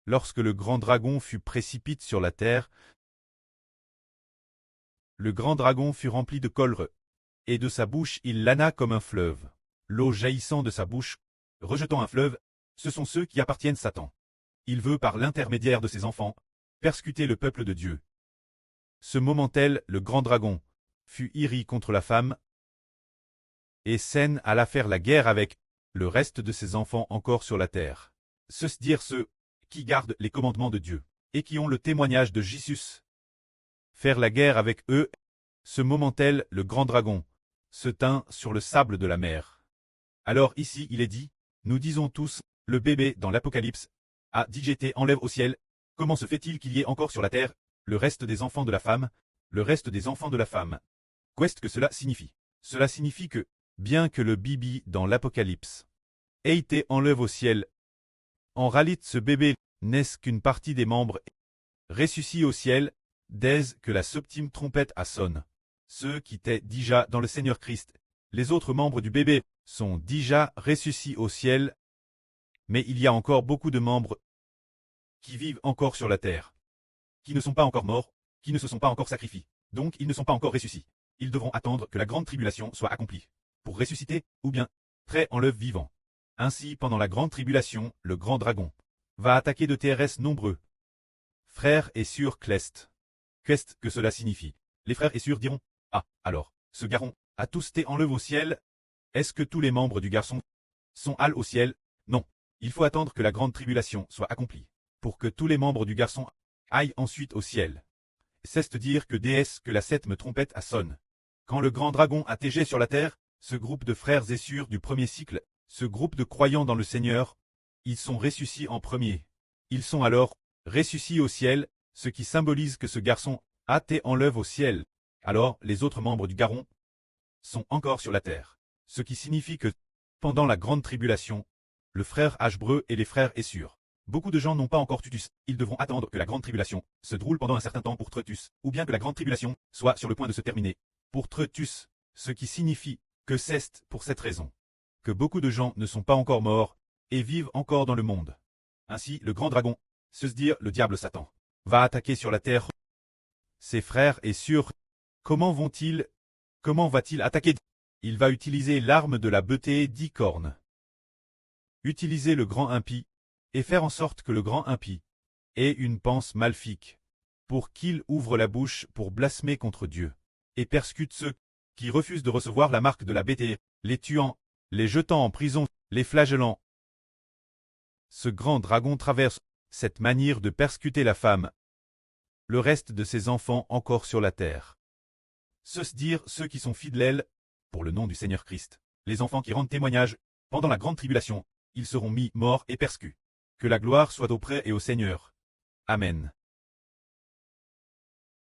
Lorsque le grand dragon fut précipité sur la terre, le grand dragon fut rempli de colère, et de sa bouche il lana comme un fleuve. L'eau jaillissant de sa bouche, rejetant un fleuve, ce sont ceux qui appartiennent à Satan. Il veut, par l'intermédiaire de ses enfants, persécuter le peuple de Dieu. Ce moment tel, le grand dragon fut iri contre la femme, et Sen alla faire la guerre avec le reste de ses enfants encore sur la terre. Ceux dire ceux qui gardent les commandements de Dieu, et qui ont le témoignage de Jésus. Faire la guerre avec eux. Ce moment tel, le grand dragon se tint sur le sable de la mer. Alors ici il est dit, nous disons tous, le bébé dans l'Apocalypse a dit j'étais enlève au ciel. Comment se fait-il qu'il y ait encore sur la terre le reste des enfants de la femme, le reste des enfants de la femme? Qu'est-ce que cela signifie? Cela signifie que, bien que le bibi dans l'Apocalypse ait été enlève au ciel, en réalité ce bébé n'est qu'une partie des membres ressuscités au ciel, dès que la septième trompette a sonné. Ceux qui étaient déjà dans le Seigneur Christ, les autres membres du bébé, sont déjà ressuscités au ciel, mais il y a encore beaucoup de membres qui vivent encore sur la terre, qui ne sont pas encore morts, qui ne se sont pas encore sacrifiés, donc ils ne sont pas encore ressuscités. Ils devront attendre que la grande tribulation soit accomplie, pour ressusciter, ou bien, très en l'œuvre vivant. Ainsi, pendant la grande tribulation, le grand dragon va attaquer de TRS nombreux. Frères et sœurs Clest. Qu'est-ce que cela signifie? Les frères et sœurs diront, ah, alors, ce garçon a tous été enlevé au ciel. Est-ce que tous les membres du garçon sont allés au ciel? Non. Il faut attendre que la grande tribulation soit accomplie, pour que tous les membres du garçon aillent ensuite au ciel. C'est dire que déesse que la septième trompette a sonne. Quand le grand dragon a tégé sur la terre, ce groupe de frères et sœurs du premier cycle, ce groupe de croyants dans le Seigneur, ils sont ressuscités en premier. Ils sont alors ressuscités au ciel, ce qui symbolise que ce garçon a été enlevé au ciel. Alors, les autres membres du garçon sont encore sur la terre. Ce qui signifie que, pendant la grande tribulation, le frère Ashbreu et les frères Essur, beaucoup de gens n'ont pas encore tutus. Ils devront attendre que la grande tribulation se déroule pendant un certain temps pour Tretus, ou bien que la grande tribulation soit sur le point de se terminer. Pour Tretus, ce qui signifie que c'est pour cette raison que beaucoup de gens ne sont pas encore morts et vivent encore dans le monde. Ainsi, le grand dragon, se dire le diable Satan, va attaquer sur la terre ses frères et sœurs. Comment va-t-il attaquer? Il va utiliser l'arme de la beauté 10 cornes. Utiliser le grand impie, et faire en sorte que le grand impie ait une pensée maléfique, pour qu'il ouvre la bouche pour blasphémer contre Dieu, et persécute ceux qui refusent de recevoir la marque de la beauté, les tuant, les jetant en prison, les flagellant. Ce grand dragon traverse cette manière de persécuter la femme, le reste de ses enfants encore sur la terre. Ceux dire ceux qui sont fidèles, pour le nom du Seigneur Christ, les enfants qui rendent témoignage, pendant la grande tribulation, ils seront mis morts et persécutés. Que la gloire soit auprès et au Seigneur. Amen.